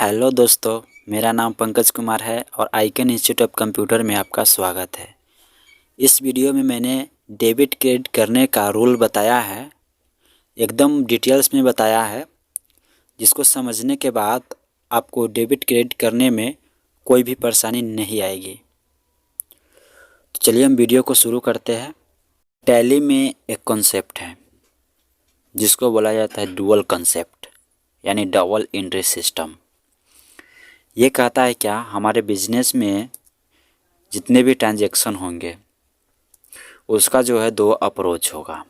Hello दोस्तों, मेरा नाम पंकज कुमार है और आइकन इंस्टीट्यूट ऑफ कंप्यूटर में आपका स्वागत है। इस वीडियो में मैंने डेबिट क्रेडिट करने का रूल बताया है, एकदम डिटेल्स में बताया है, जिसको समझने के बाद आपको डेबिट क्रेडिट करने में कोई भी परेशानी नहीं आएगी। तो चलिए हम वीडियो को शुरू करते हैं। टैली में एक कॉन्सेप्ट है जिसको बोला जाता है डुअल कॉन्सेप्ट, यानी डबल एंट्री सिस्टम। ये कहता है क्या, हमारे बिजनेस में जितने भी ट्रांजैक्शन होंगे उसका जो है दो अप्रोच होगा।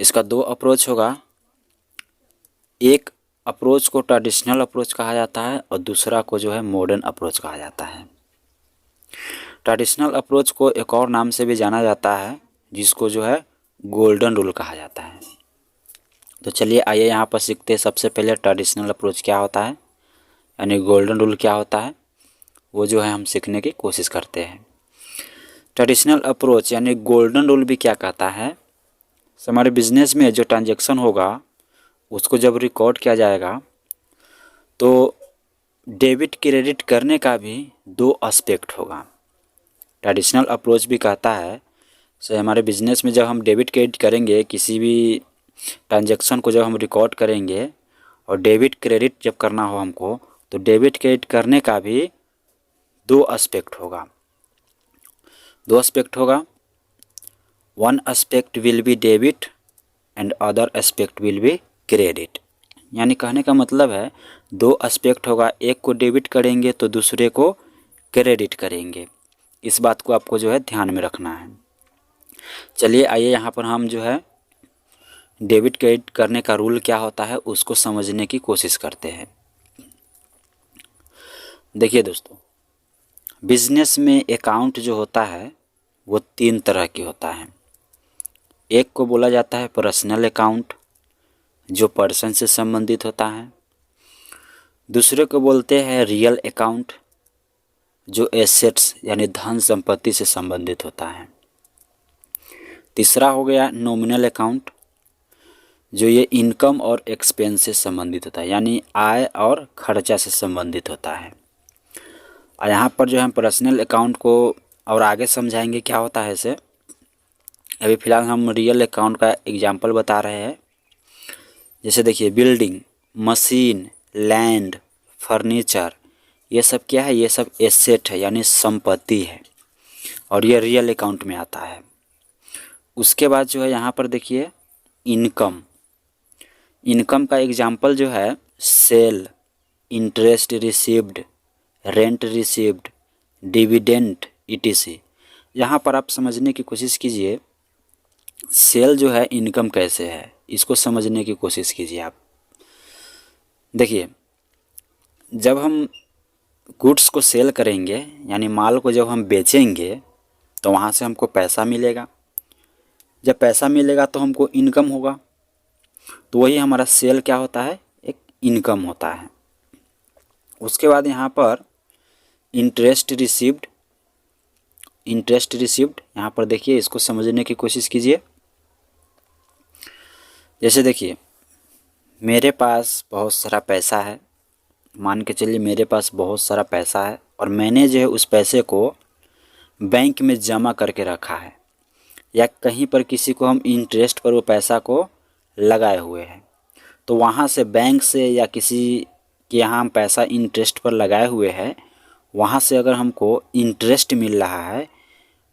इसका दो अप्रोच होगा। एक अप्रोच को ट्रेडिशनल अप्रोच कहा जाता है और दूसरा को जो है मॉडर्न अप्रोच कहा जाता है। ट्रेडिशनल अप्रोच को एक और नाम से भी जाना जाता है जिसको जो है गोल्डन रूल कहा जाता है। तो चलिए आइए यहाँ पर सीखते हैं। सबसे पहले ट्रेडिशनल अप्रोच क्या होता है, यानी गोल्डन रूल क्या होता है, वो जो है हम सीखने की कोशिश करते हैं। ट्रेडिशनल अप्रोच यानी गोल्डन रूल भी क्या कहता है, हमारे बिजनेस में जो ट्रांजैक्शन होगा उसको जब रिकॉर्ड किया जाएगा तो डेबिट क्रेडिट करने का भी दो एस्पेक्ट होगा। ट्रेडिशनल अप्रोच भी कहता है से हमारे बिजनेस में जब हम डेबिट क्रेडिट करेंगे, किसी भी ट्रांजैक्शन को जब हम रिकॉर्ड करेंगे और डेबिट क्रेडिट जब करना हो हमको, तो डेबिट क्रेडिट करने का भी दो एस्पेक्ट होगा। One aspect will be debit and other aspect will be credit. यानी कहने का मतलब है दो एस्पेक्ट होगा, एक को डेबिट करेंगे तो दूसरे को क्रेडिट करेंगे। इस बात को आपको जो है ध्यान में रखना है। चलिए आइए यहाँ पर हम जो है डेबिट क्रेडिट करने का रूल क्या होता है उसको समझने की कोशिश करते हैं। देखिए दोस्तों, बिजनेस में अकाउंट जो होता है वो तीन तरह की होता है। एक को बोला जाता है पर्सनल अकाउंट, जो पर्सन से संबंधित होता है। दूसरे को बोलते हैं रियल अकाउंट, जो एसेट्स यानी धन संपत्ति से संबंधित होता है। तीसरा हो गया नॉमिनल अकाउंट, जो ये इनकम और एक्सपेंस से संबंधित होता है, यानी आय और खर्चा से संबंधित होता है। और यहाँ पर जो हम पर्सनल अकाउंट को और आगे समझाएंगे क्या होता है इसे। अभी फ़िलहाल हम रियल अकाउंट का एग्जाम्पल बता रहे हैं। जैसे देखिए, बिल्डिंग, मशीन, लैंड, फर्नीचर, ये सब क्या है, ये सब एसेट है यानी संपत्ति है और ये रियल अकाउंट में आता है। उसके बाद जो है यहाँ पर देखिए इनकम का एग्जाम्पल जो है sale, interest received, rent received, dividend etc। यहाँ पर आप समझने की कोशिश कीजिए सेल जो है इनकम कैसे है, इसको समझने की कोशिश कीजिए आप। देखिए, जब हम गुड्स को सेल करेंगे यानी माल को जब हम बेचेंगे तो वहाँ से हमको पैसा मिलेगा। जब पैसा मिलेगा तो हमको इनकम होगा, तो वही हमारा सेल क्या होता है, एक इनकम होता है। उसके बाद यहाँ पर इंटरेस्ट रिसीव्ड यहाँ पर देखिए, इसको समझने की कोशिश कीजिए। जैसे देखिए, मेरे पास बहुत सारा पैसा है, मान के चलिए मेरे पास बहुत सारा पैसा है और मैंने जो है उस पैसे को बैंक में जमा करके रखा है, या कहीं पर किसी को हम इंटरेस्ट पर वो पैसा को लगाए हुए हैं। तो वहाँ से बैंक से या किसी के यहाँ हम पैसा इंटरेस्ट पर लगाए हुए हैं, वहाँ से अगर हमको इंटरेस्ट मिल रहा है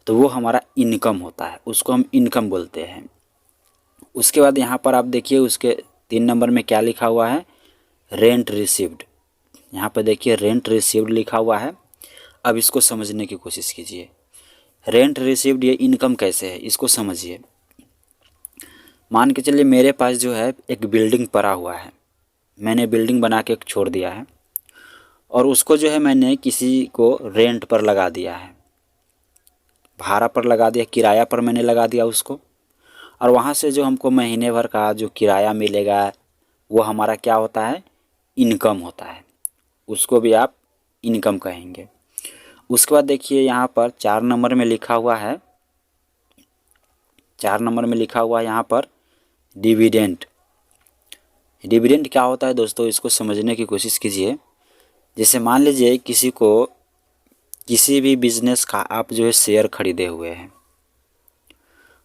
तो वो हमारा इनकम होता है, उसको हम इनकम बोलते हैं। उसके बाद यहाँ पर आप देखिए उसके 3 नंबर में क्या लिखा हुआ है, रेंट रिसीव्ड। यहाँ पर देखिए रेंट रिसीव्ड लिखा हुआ है। अब इसको समझने की कोशिश कीजिए। रेंट रिसीव्ड ये इनकम कैसे है, इसको समझिए। मान के चलिए मेरे पास जो है एक बिल्डिंग पड़ा हुआ है, मैंने बिल्डिंग बना के छोड़ दिया है और उसको जो है मैंने किसी को रेंट पर लगा दिया है, भाड़ा पर लगा दिया, किराया पर मैंने लगा दिया उसको। और वहाँ से जो हमको महीने भर का जो किराया मिलेगा वो हमारा क्या होता है, इनकम होता है। उसको भी आप इनकम कहेंगे। उसके बाद देखिए यहाँ पर 4 नंबर में लिखा हुआ है, यहाँ पर डिविडेंड। डिविडेंड क्या होता है दोस्तों, इसको समझने की कोशिश कीजिए। जैसे मान लीजिए किसी को किसी भी बिजनेस का आप जो है शेयर खरीदे हुए हैं,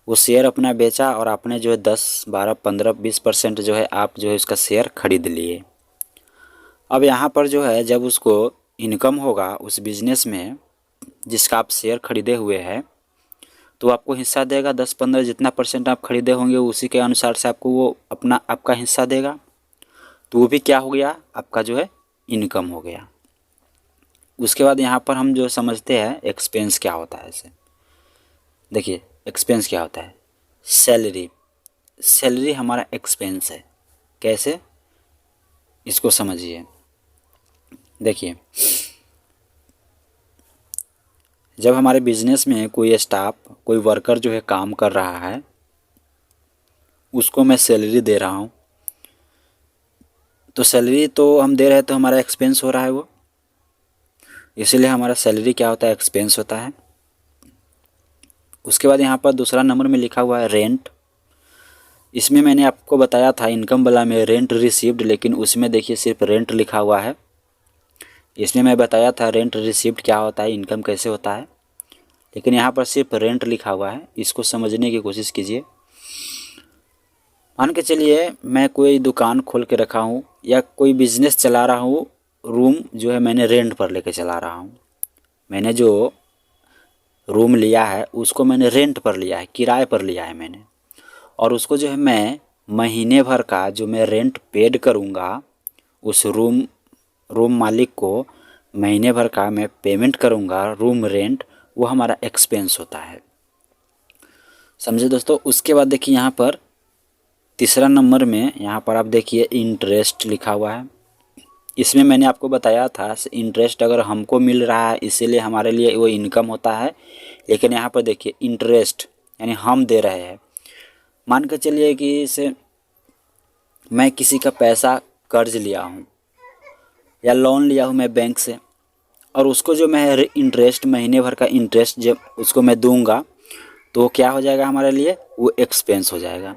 वो शेयर अपना बेचा और आपने जो है 10, 12, 15, 20% जो है आप जो है उसका शेयर खरीद लिए। अब यहाँ पर जो है जब उसको इनकम होगा उस बिजनेस में जिसका आप शेयर खरीदे हुए हैं, तो आपको हिस्सा देगा 10-15, जितना परसेंट आप खरीदे होंगे उसी के अनुसार से आपको वो अपना आपका हिस्सा देगा। तो वो भी क्या हो गया, आपका जो है इनकम हो गया। उसके बाद यहाँ पर हम जो समझते हैं एक्सपेंस क्या होता है। इसे देखिए, एक्सपेंस क्या होता है, सैलरी। सैलरी हमारा एक्सपेंस है। कैसे, इसको समझिए। देखिए, जब हमारे बिजनेस में कोई स्टाफ, कोई वर्कर जो है काम कर रहा है, उसको मैं सैलरी दे रहा हूँ, तो सैलरी तो हम दे रहे हैं तो हमारा एक्सपेंस हो रहा है वो, इसीलिए हमारा सैलरी क्या होता है, एक्सपेंस होता है। उसके बाद यहाँ पर दूसरा नंबर में लिखा हुआ है रेंट। इसमें मैंने आपको बताया था इनकम वाला में रेंट रिसीव्ड, लेकिन उसमें देखिए सिर्फ रेंट लिखा हुआ है। इसमें मैं बताया था रेंट रिसीव्ड क्या होता है, इनकम कैसे होता है, लेकिन यहाँ पर सिर्फ रेंट लिखा हुआ है। इसको समझने की कोशिश कीजिए। मान के चलिए मैं कोई दुकान खोल के रखा हूँ या कोई बिजनेस चला रहा हूँ, रूम जो है मैंने रेंट पर लेके चला रहा हूँ। मैंने जो रूम लिया है उसको मैंने रेंट पर लिया है, किराए पर लिया है मैंने, और उसको जो है मैं महीने भर का जो मैं रेंट पेड करूँगा उस रूम मालिक को, महीने भर का मैं पेमेंट करूँगा रूम रेंट, वो हमारा एक्सपेंस होता है। समझे दोस्तों। उसके बाद देखिए यहाँ पर तीसरा नंबर में यहाँ पर आप देखिए इंटरेस्ट लिखा हुआ है। इसमें मैंने आपको बताया था इंटरेस्ट अगर हमको मिल रहा है इसीलिए हमारे लिए वो इनकम होता है, लेकिन यहाँ पर देखिए इंटरेस्ट यानी हम दे रहे हैं। मान के चलिए कि इसे मैं किसी का पैसा कर्ज लिया हूँ या लोन लिया हूँ मैं बैंक से, और उसको जो मैं इंटरेस्ट महीने भर का इंटरेस्ट जब उसको मैं दूंगा तो क्या हो जाएगा हमारे लिए, वो एक्सपेंस हो जाएगा,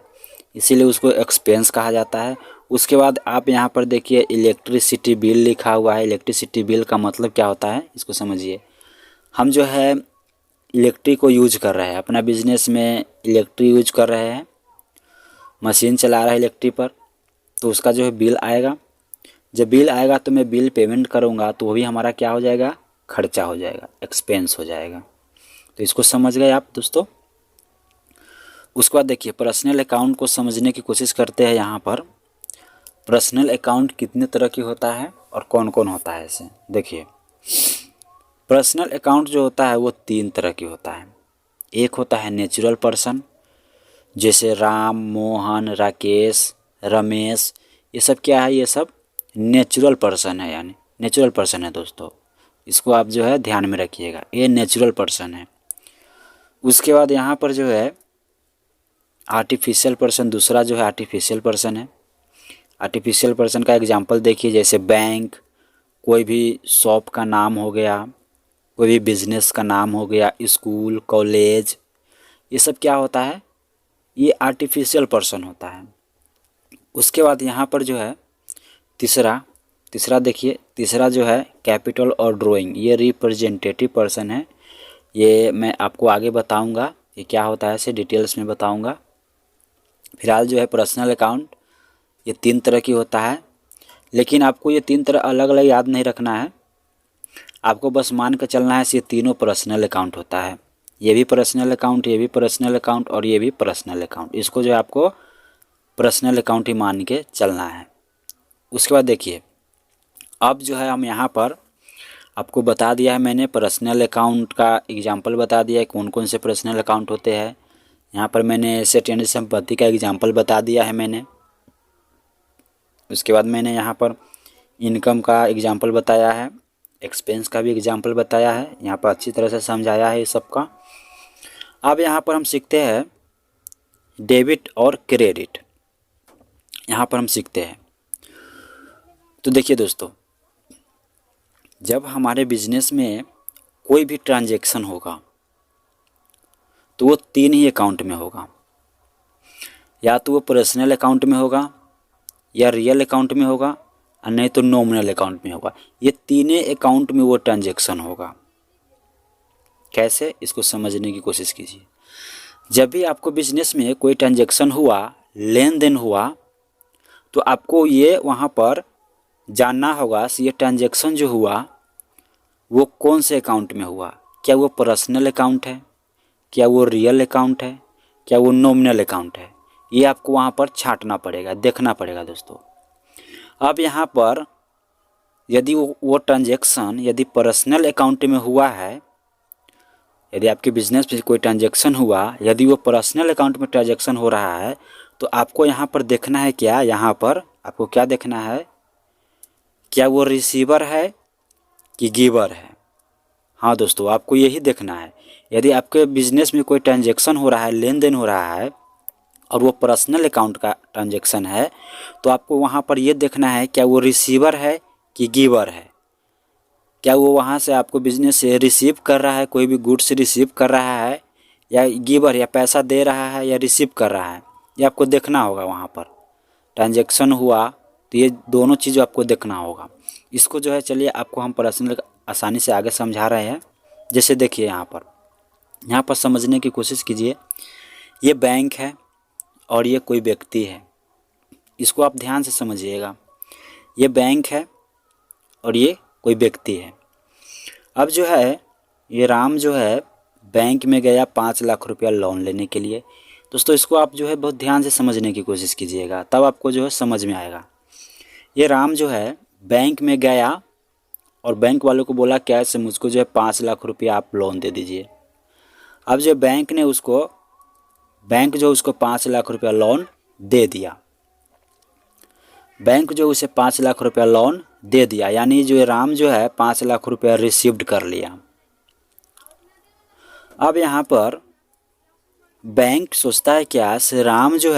इसीलिए उसको एक्सपेंस कहा जाता है। उसके बाद आप यहाँ पर देखिए इलेक्ट्रिसिटी बिल लिखा हुआ है। इलेक्ट्रिसिटी बिल का मतलब क्या होता है, इसको समझिए। हम जो है इलेक्ट्रिक को यूज कर रहे हैं, अपना बिजनेस में इलेक्ट्रिक यूज कर रहे हैं, मशीन चला रहा है इलेक्ट्रिक पर, तो उसका जो है बिल आएगा। जब बिल आएगा तो मैं बिल पेमेंट करूँगा तो वो भी हमारा क्या हो जाएगा, खर्चा हो जाएगा, एक्सपेंस हो जाएगा। तो इसको समझ गए आप दोस्तों। उसके बाद देखिए पर्सनल अकाउंट को समझने की कोशिश करते हैं। यहाँ पर पर्सनल अकाउंट कितने तरह की होता है और कौन कौन होता है इसे देखिए। पर्सनल अकाउंट जो होता है वो 3 तरह की होता है। एक होता है नेचुरल पर्सन, जैसे राम, मोहन, राकेश, रमेश, ये सब क्या है, ये सब नेचुरल पर्सन है, यानी नेचुरल पर्सन है दोस्तों। इसको आप जो है ध्यान में रखिएगा, ये नेचुरल पर्सन है। उसके बाद यहाँ पर जो है आर्टिफिशियल पर्सन, दूसरा जो है आर्टिफिशियल पर्सन है। आर्टिफिशियल पर्सन का एग्जांपल देखिए, जैसे बैंक, कोई भी शॉप का नाम हो गया, कोई भी बिजनेस का नाम हो गया, स्कूल, कॉलेज, ये सब क्या होता है, ये आर्टिफिशियल पर्सन होता है। उसके बाद यहाँ पर जो है तीसरा देखिए, तीसरा जो है कैपिटल और ड्राइंग, ये रिप्रेजेंटेटिव पर्सन है। ये मैं आपको आगे बताऊंगा ये क्या होता है, इसे डिटेल्स में बताऊंगा। फिलहाल जो है पर्सनल अकाउंट ये 3 तरह की होता है, लेकिन आपको ये 3 तरह अलग अलग याद नहीं रखना है, आपको बस मान कर चलना है ये तीनों पर्सनल अकाउंट होता है। ये भी पर्सनल अकाउंट, ये भी पर्सनल अकाउंट और ये भी पर्सनल अकाउंट, इसको जो है आपको पर्सनल अकाउंट ही मान के चलना है। उसके बाद देखिए अब जो है हम यहाँ पर आपको बता दिया है मैंने, पर्सनल अकाउंट का एग्जांपल बता दिया है कौन कौन से पर्सनल अकाउंट होते हैं। यहाँ पर मैंने एसेट यानी संपत्ति का एग्जांपल बता दिया है मैंने। उसके बाद मैंने यहाँ पर इनकम का एग्जांपल बताया है, एक्सपेंस का भी एग्जांपल बताया है, यहाँ पर अच्छी तरह से समझाया है इस सब का। अब यहाँ पर हम सीखते हैं डेबिट और क्रेडिट, यहाँ पर हम सीखते हैं। तो देखिए दोस्तों, जब हमारे बिजनेस में कोई भी ट्रांजैक्शन होगा तो वो 3 ही अकाउंट में होगा, या तो वो पर्सनल अकाउंट में होगा, या रियल अकाउंट में होगा और नहीं तो नॉमिनल अकाउंट में होगा। ये तीनों अकाउंट में वो ट्रांजैक्शन होगा। कैसे, इसको समझने की कोशिश कीजिए। जब भी आपको बिजनेस में कोई ट्रांजैक्शन हुआ, लेन देन हुआ, तो आपको ये वहाँ पर जानना होगा कि ये ट्रांजैक्शन जो हुआ वो कौन से अकाउंट में हुआ। क्या वो पर्सनल अकाउंट है, क्या वो रियल अकाउंट है, क्या वो नॉमिनल अकाउंट है। ये आपको वहाँ पर छांटना पड़ेगा, देखना पड़ेगा दोस्तों। अब यहाँ पर यदि वो ट्रांजैक्शन यदि पर्सनल अकाउंट में हुआ है, यदि आपके बिजनेस में कोई ट्रांजैक्शन हुआ, यदि वो पर्सनल अकाउंट में ट्रांजैक्शन हो रहा है, तो आपको यहाँ पर देखना है क्या, यहाँ पर आपको क्या देखना है, क्या वो रिसीवर है कि गिवर है। हाँ दोस्तों, आपको यही देखना है। यदि आपके बिजनेस में कोई ट्रांजैक्शन हो रहा है, लेन देन हो रहा है और वो पर्सनल अकाउंट का ट्रांजैक्शन है, तो आपको वहाँ पर ये देखना है क्या वो रिसीवर है कि गिवर है। क्या वो वहाँ से आपको बिजनेस से रिसीव कर रहा है, कोई भी गुड्स रिसीव कर रहा है, या गिवर या पैसा दे रहा है या रिसीव कर रहा है, ये आपको देखना होगा। वहाँ पर ट्रांजैक्शन हुआ तो ये दोनों चीज़ आपको देखना होगा। इसको जो है, चलिए आपको हम पर्सनल आसानी से आगे समझा रहे हैं। जैसे देखिए यहाँ पर समझने की कोशिश कीजिए। ये बैंक है और ये कोई व्यक्ति है, इसको आप ध्यान से समझिएगा। ये बैंक है और ये कोई व्यक्ति है। अब जो है, ये राम जो है बैंक में गया 5 लाख रुपया लोन लेने के लिए। दोस्तों इसको आप जो है बहुत ध्यान से समझने की कोशिश कीजिएगा, तब आपको जो है समझ में आएगा। ये राम जो है बैंक में गया और बैंक वालों को बोला क्या से मुझको जो है 5 लाख रुपया आप लोन दे दीजिए। अब जो बैंक जो उसको 5 लाख रुपया लोन दे दिया। बैंक जो उसे 5 लाख रुपया लोन दे दिया, यानी जो राम जो है 5 लाख रुपया रिसीव्ड कर लिया। अब यहाँ पर बैंक सोचता है क्या से राम जो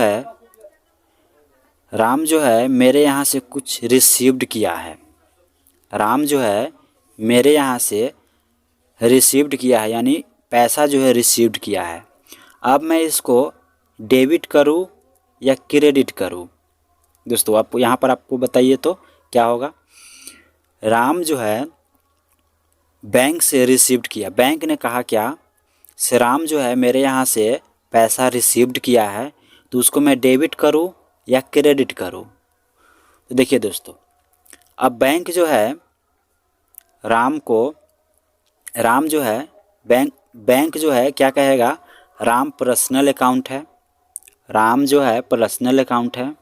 है मेरे यहाँ से कुछ रिसीव्ड किया है। राम जो है मेरे यहाँ से रिसीव्ड किया है, यानी पैसा जो है रिसीव्ड किया है। अब मैं इसको डेबिट करूँ या क्रेडिट करूँ। दोस्तों आप यहाँ पर आपको बताइए तो क्या होगा। राम जो है बैंक से रिसीव्ड किया, बैंक ने कहा क्या से राम जो है मेरे यहाँ से पैसा रिसीव्ड किया है, तो उसको मैं डेबिट करूँ या क्रेडिट करूँ। तो देखिए दोस्तों, अब बैंक जो है राम जो है बैंक जो है क्या कहेगा, राम पर्सनल अकाउंट है, राम जो है पर्सनल अकाउंट है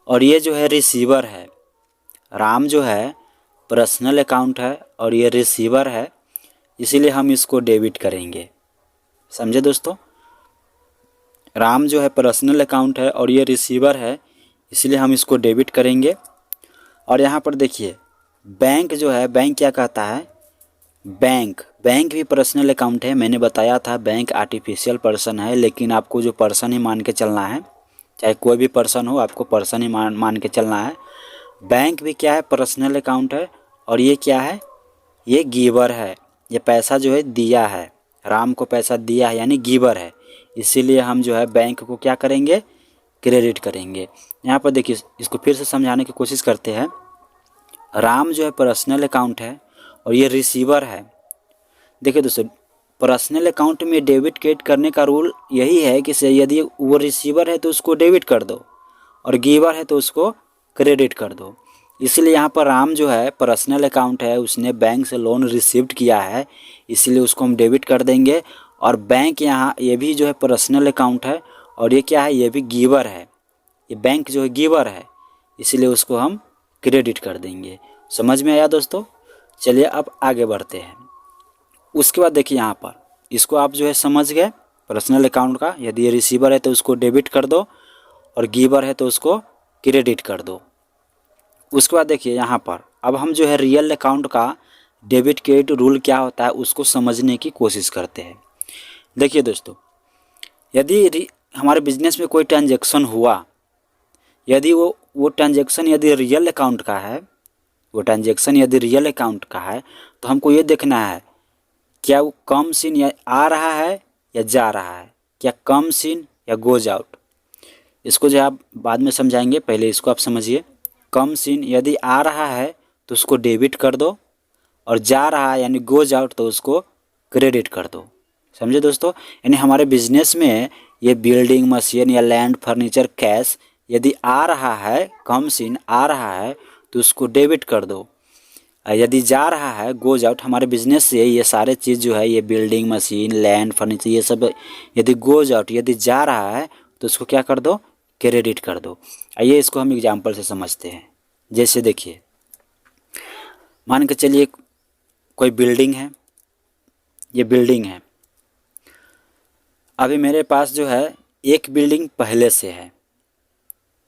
और ये जो है रिसीवर है। राम जो है पर्सनल अकाउंट है और ये रिसीवर है, इसीलिए हम इसको डेबिट करेंगे। समझे दोस्तों, राम जो है पर्सनल अकाउंट है और ये रिसीवर है, इसलिए हम इसको डेबिट करेंगे। और यहाँ पर देखिए बैंक जो है, बैंक क्या कहता है, बैंक भी पर्सनल अकाउंट है। मैंने बताया था बैंक आर्टिफिशियल पर्सन है, लेकिन आपको जो पर्सन ही मान के चलना है, चाहे कोई भी पर्सन हो, आपको पर्सन ही मान के चलना है। बैंक भी क्या है, पर्सनल अकाउंट है और ये क्या है, ये गिवर है। ये पैसा जो है दिया है, राम को पैसा दिया है, यानी गिवर है। इसीलिए हम जो है बैंक को क्या करेंगे, क्रेडिट करेंगे। यहाँ पर देखिए, इसको फिर से समझाने की कोशिश करते हैं। राम जो है पर्सनल अकाउंट है और ये रिसीवर है। देखिए दोस्तों, पर्सनल अकाउंट में डेबिट क्रेडिट करने का रूल यही है कि यदि वो रिसीवर है तो उसको डेबिट कर दो और गिवर है तो उसको क्रेडिट कर दो। इसलिए यहाँ पर राम जो है पर्सनल अकाउंट है, उसने बैंक से लोन रिसीव्ड किया है, इसलिए उसको हम डेबिट कर देंगे। और बैंक यहाँ ये भी जो है पर्सनल अकाउंट है और ये क्या है, ये भी गिवर है। ये बैंक जो है गिवर है, इसलिए उसको हम क्रेडिट कर देंगे। समझ में आया दोस्तों। चलिए अब आगे बढ़ते हैं। उसके बाद देखिए यहाँ पर इसको आप जो है समझ गए पर्सनल अकाउंट का। यदि ये रिसीवर है तो उसको डेबिट कर दो और गिवर है तो उसको क्रेडिट कर दो। उसके बाद देखिए यहाँ पर अब हम जो है रियल अकाउंट का डेबिट क्रेडिट रूल क्या होता है उसको समझने की कोशिश करते हैं। देखिए दोस्तों, यदि हमारे बिजनेस में कोई ट्रांजैक्शन हुआ, यदि वो ट्रांजैक्शन यदि रियल अकाउंट का है, वो ट्रांजैक्शन यदि रियल अकाउंट का है, तो हमको ये देखना है क्या वो कम सीन या आ रहा है या जा रहा है, क्या कम सीन या गोज आउट। इसको जो आप बाद में समझाएंगे, पहले इसको आप समझिए। कम्स इन, यदि आ रहा है तो उसको डेबिट कर दो, और जा रहा है यानी गोज आउट तो उसको क्रेडिट कर दो। समझे दोस्तों? यानी हमारे बिजनेस में ये बिल्डिंग, मशीन या लैंड, फर्नीचर, कैश यदि आ रहा है, कम्स इन आ रहा है तो उसको डेबिट कर दो। यदि जा रहा है, गोज आउट, हमारे बिजनेस से ये सारे चीज़ जो है, ये बिल्डिंग, मशीन, लैंड, फर्नीचर, ये सब यदि गोज आउट, यदि जा रहा है तो उसको क्या कर दो? क्रेडिट कर दो। आइए इसको हम एग्जाम्पल से समझते हैं। जैसे देखिए, मान के चलिए कोई बिल्डिंग है, ये बिल्डिंग है। अभी मेरे पास जो है एक बिल्डिंग पहले से है,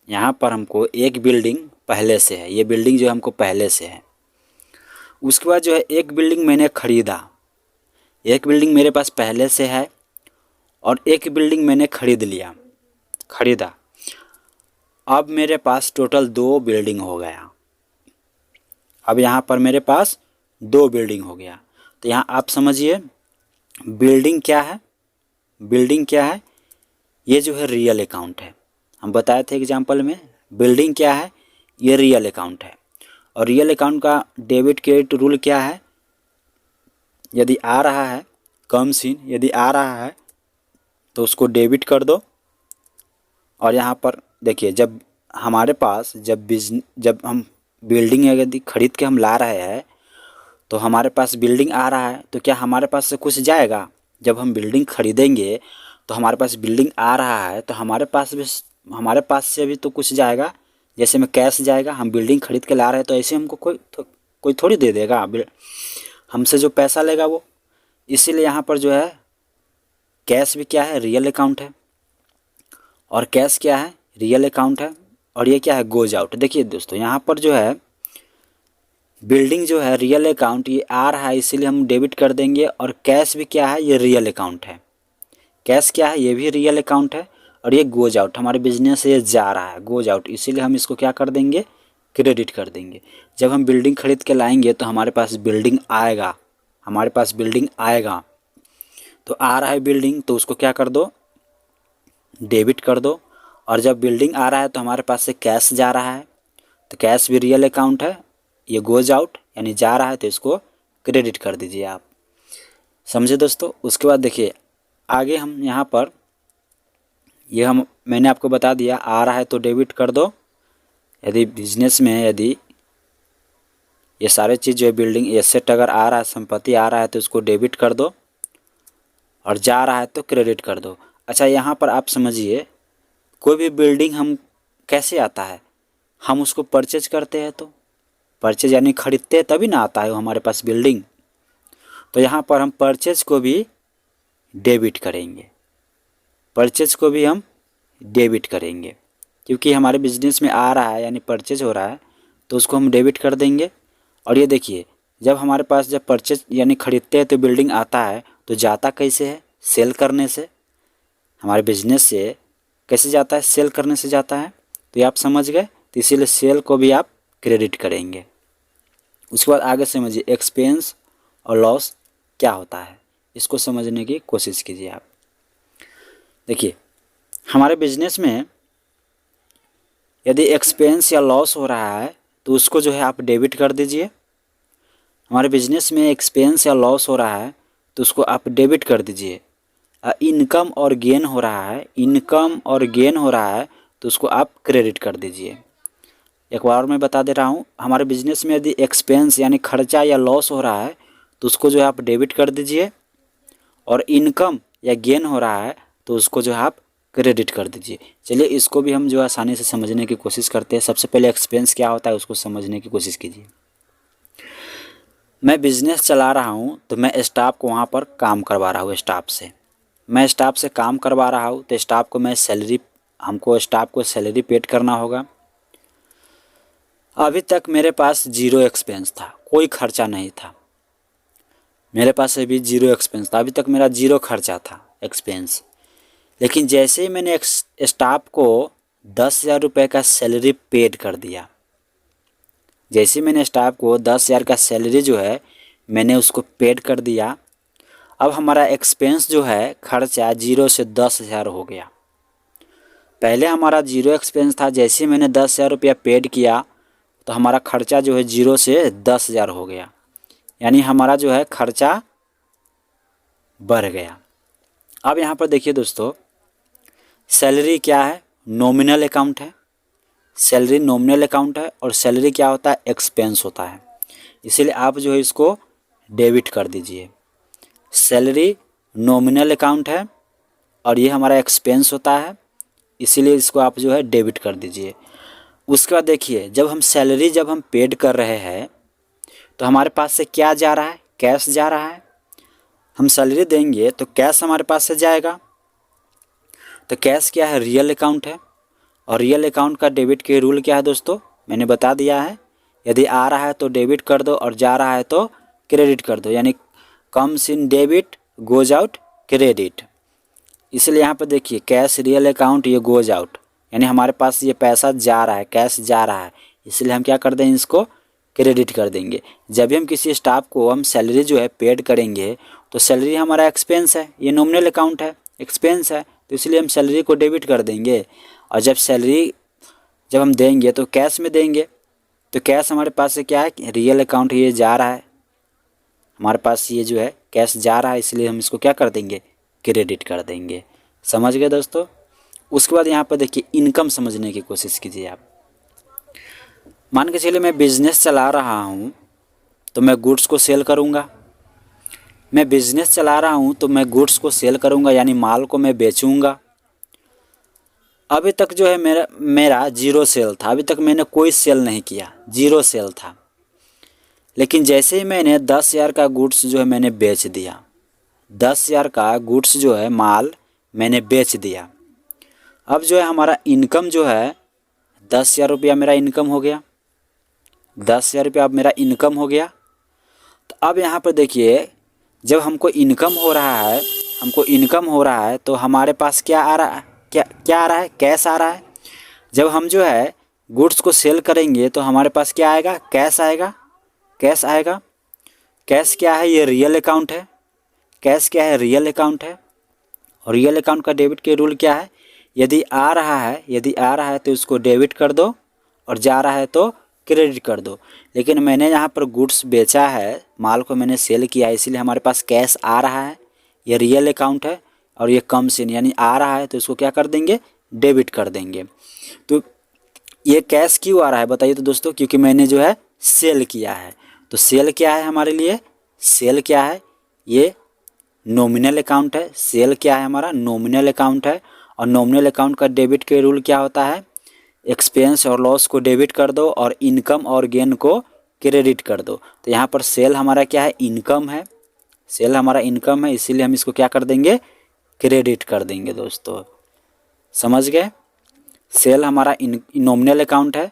यहाँ पर हमको एक बिल्डिंग पहले से है, ये बिल्डिंग जो हमको पहले से है। उसके बाद जो है एक बिल्डिंग मैंने खरीदा, एक बिल्डिंग मेरे पास पहले से है और एक बिल्डिंग मैंने खरीदा। अब मेरे पास टोटल 2 बिल्डिंग हो गया। अब यहाँ पर मेरे पास 2 बिल्डिंग हो गया। तो यहाँ आप समझिए बिल्डिंग क्या है? बिल्डिंग क्या है? ये जो है रियल अकाउंट है। हम बताए थे एग्जाम्पल में, बिल्डिंग क्या है? ये रियल अकाउंट है। और रियल अकाउंट का डेबिट क्रेडिट रूल क्या है? यदि आ रहा है, कम्स इन, यदि आ रहा है तो उसको डेबिट कर दो। और यहाँ पर देखिए, जब हमारे पास जब हम बिल्डिंग यदि खरीद के हम ला रहे हैं तो हमारे पास बिल्डिंग आ रहा है तो क्या हमारे पास से कुछ जाएगा? जब हम बिल्डिंग खरीदेंगे तो हमारे पास बिल्डिंग आ रहा है तो हमारे पास से भी तो कुछ जाएगा। जैसे में कैश जाएगा, हम बिल्डिंग खरीद के ला रहे हैं तो ऐसे हमको कोई थोड़ी दे देगा हमसे जो पैसा लेगा वो। इसीलिए यहाँ पर जो है कैश भी क्या है? रियल अकाउंट है। और कैश क्या है? रियल अकाउंट है। और ये क्या है? Goes out. देखिए दोस्तों, यहाँ पर जो है बिल्डिंग जो है रियल अकाउंट, ये आ रहा है इसीलिए हम डेबिट कर देंगे। और कैश भी क्या है? ये रियल अकाउंट है। कैश क्या है? ये भी रियल अकाउंट है। और ये गोज आउट, हमारे बिजनेस से ये जा रहा है, गोज आउट, इसीलिए हम इसको क्या कर देंगे? क्रेडिट कर देंगे। जब हम बिल्डिंग खरीद के लाएंगे तो हमारे पास बिल्डिंग आएगा, तो आ रहा है बिल्डिंग तो उसको क्या कर दो? डेबिट कर दो। और जब बिल्डिंग आ रहा है तो हमारे पास से कैश जा रहा है, तो कैश भी रियल अकाउंट है, ये गोज आउट यानी जा रहा है तो इसको क्रेडिट कर दीजिए आप। समझे दोस्तों? उसके बाद देखिए आगे हम यहाँ पर मैंने आपको बता दिया, आ रहा है तो डेबिट कर दो। यदि बिजनेस में यदि ये सारे चीज़ जो है बिल्डिंग एसेट अगर आ रहा है, संपत्ति आ रहा है तो उसको डेबिट कर दो। और जा रहा है तो क्रेडिट कर दो। अच्छा, यहाँ पर आप समझिए, कोई भी बिल्डिंग हम कैसे आता है? हम उसको परचेज करते हैं, तो परचेज यानी खरीदते हैं तभी ना आता है वो हमारे पास बिल्डिंग। तो यहाँ पर हम परचेज को भी डेबिट करेंगे, क्योंकि हमारे बिजनेस में आ रहा है यानी परचेज हो रहा है तो उसको हम डेबिट कर देंगे। और ये देखिए, जब हमारे पास जब परचेज यानी खरीदते हैं तो बिल्डिंग आता है, तो जाता कैसे है? सेल करने से। हमारे बिजनेस से कैसे जाता है? सेल करने से जाता है। तो ये आप समझ गए, तो इसीलिए सेल को भी आप क्रेडिट करेंगे। उसके बाद आगे समझिए एक्सपेंस और लॉस क्या होता है, इसको समझने की कोशिश कीजिए आप। देखिए, हमारे बिजनेस में यदि एक्सपेंस या लॉस हो रहा है तो उसको जो है आप डेबिट कर दीजिए। हमारे बिजनेस में एक्सपेंस या लॉस हो रहा है तो उसको आप डेबिट कर दीजिए। इनकम और गेन हो रहा है तो उसको आप क्रेडिट कर दीजिए। एक बार मैं बता दे रहा हूँ, हमारे बिजनेस में यदि एक्सपेंस यानी खर्चा या लॉस हो रहा है तो उसको जो है आप डेबिट कर दीजिए। और इनकम या गेन हो रहा है तो उसको जो है आप क्रेडिट कर दीजिए। चलिए इसको भी हम जो आसानी से समझने की कोशिश करते हैं। सबसे पहले एक्सपेंस क्या होता है उसको समझने की कोशिश कीजिए। मैं बिज़नेस चला रहा हूँ तो मैं स्टाफ को वहाँ पर काम करवा रहा हूँ, स्टाफ से काम करवा रहा हूँ तो स्टाफ को सैलरी पेड करना होगा। अभी तक मेरे पास जीरो एक्सपेंस था, कोई खर्चा नहीं था, मेरे पास अभी जीरो एक्सपेंस था, अभी तक मेरा जीरो खर्चा था एक्सपेंस। लेकिन जैसे ही मैंने स्टाफ को 10,000 रुपये का सैलरी पेड कर दिया, जैसे मैंने स्टाफ को 10,000 का सैलरी जो है मैंने उसको पेड कर दिया, अब हमारा एक्सपेंस जो है खर्चा 0 से 10,000 हो गया। पहले हमारा जीरो एक्सपेंस था, जैसे मैंने 10,000 रुपया पेड किया तो हमारा खर्चा जो है 0 से 10,000 हो गया, यानी हमारा जो है खर्चा बढ़ गया। अब यहाँ पर देखिए दोस्तों, सैलरी क्या है? नॉमिनल अकाउंट है। सैलरी नॉमिनल अकाउंट है और सैलरी क्या होता है? एक्सपेंस होता है। इसीलिए आप जो है इसको डेबिट कर दीजिए। सैलरी नॉमिनल अकाउंट है और ये हमारा एक्सपेंस होता है, इसीलिए इसको आप जो है डेबिट कर दीजिए। उसके बाद देखिए, जब हम पेड कर रहे हैं तो हमारे पास से क्या जा रहा है? कैश जा रहा है। हम सैलरी देंगे तो कैश हमारे पास से जाएगा। तो कैश क्या है? रियल अकाउंट है। और रियल अकाउंट का डेबिट के रूल क्या है दोस्तों? मैंने बता दिया है। यदि आ रहा है तो डेबिट कर दो और जा रहा है तो क्रेडिट कर दो, यानी comes in debit goes out credit. इसलिए यहाँ पर देखिए, कैश रियल अकाउंट ये गोज आउट, यानी हमारे पास ये पैसा जा रहा है, कैश जा रहा है, इसलिए हम क्या कर देंगे? इसको क्रेडिट कर देंगे। जब भी हम किसी स्टाफ को हम सैलरी जो है पेड करेंगे तो सैलरी हमारा एक्सपेंस है, ये नॉमिनल अकाउंट है, एक्सपेंस है, तो इसलिए हम सैलरी को डेबिट कर देंगे। और जब हम देंगे तो कैश में देंगे, तो कैश हमारे पास से क्या है? रियल अकाउंट ये जा रहा है, हमारे पास ये जो है कैश जा रहा है, इसलिए हम इसको क्या कर देंगे? क्रेडिट कर देंगे। समझ गए दोस्तों? उसके बाद यहाँ पर देखिए, इनकम समझने की कोशिश कीजिए आप। मान के चलिए मैं बिजनेस चला रहा हूँ तो मैं गुड्स को सेल करूँगा। मैं बिजनेस चला रहा हूँ तो मैं गुड्स को सेल करूँगा, यानी माल को मैं बेचूँगा। अभी तक जो है मेरा जीरो सेल था, अभी तक मैंने कोई सेल नहीं किया, जीरो सेल था। लेकिन जैसे ही मैंने 10,000 का गुड्स जो है मैंने बेच दिया, 10,000 का गुड्स जो है माल मैंने बेच दिया, अब जो है हमारा इनकम जो है 10,000 रुपया मेरा इनकम हो गया। 10,000 रुपया अब मेरा इनकम हो गया। तो अब यहाँ पर देखिए, जब हमको इनकम हो रहा है तो हमारे पास क्या आ रहा है? क्या आ रहा है? कैश आ रहा है। जब हम जो है गुड्स को सेल करेंगे तो हमारे पास क्या आएगा? कैश आएगा, कैश आएगा। कैश क्या है? ये रियल अकाउंट है। कैश क्या है? रियल अकाउंट है। और रियल अकाउंट का डेबिट के रूल क्या है? यदि आ रहा है तो उसको डेबिट कर दो और जा रहा है तो क्रेडिट कर दो। लेकिन मैंने यहाँ पर गुड्स बेचा है, माल को मैंने सेल किया है, इसीलिए हमारे पास कैश आ रहा है। ये रियल अकाउंट है और ये कम्स इन, यानी आ रहा है तो इसको क्या कर देंगे? डेबिट कर देंगे। तो ये कैश क्यों आ रहा है बताइए तो दोस्तों? क्योंकि मैंने जो है सेल किया है। तो सेल क्या है हमारे लिए? सेल क्या है? ये नॉमिनल अकाउंट है। सेल क्या है हमारा? नॉमिनल अकाउंट है। और नॉमिनल अकाउंट का डेबिट के रूल क्या होता है? एक्सपेंस और लॉस को डेबिट कर दो और इनकम और गेन को क्रेडिट कर दो। तो यहाँ पर सेल हमारा क्या है? इनकम है। सेल हमारा इनकम है, इसीलिए हम इसको क्या कर देंगे? क्रेडिट कर देंगे दोस्तों। समझ गए? सेल हमारा नॉमिनल अकाउंट है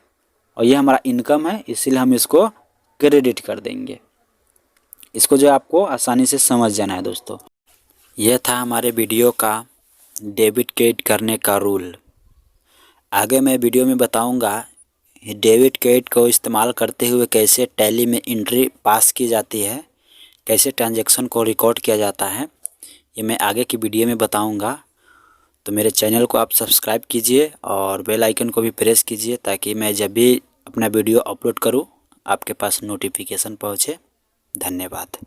और ये हमारा इनकम है, इसीलिए हम इसको क्रेडिट कर देंगे। इसको जो आपको आसानी से समझ जाना है दोस्तों। यह था हमारे वीडियो का डेबिट क्रेडिट करने का रूल। आगे मैं वीडियो में बताऊंगा डेबिट क्रेडिट को इस्तेमाल करते हुए कैसे टैली में एंट्री पास की जाती है, कैसे ट्रांजैक्शन को रिकॉर्ड किया जाता है, ये मैं आगे की वीडियो में बताऊंगा। तो मेरे चैनल को आप सब्सक्राइब कीजिए और बेल आइकन को भी प्रेस कीजिए, ताकि मैं जब भी अपना वीडियो अपलोड करूं आपके पास नोटिफिकेशन पहुंचे। धन्यवाद।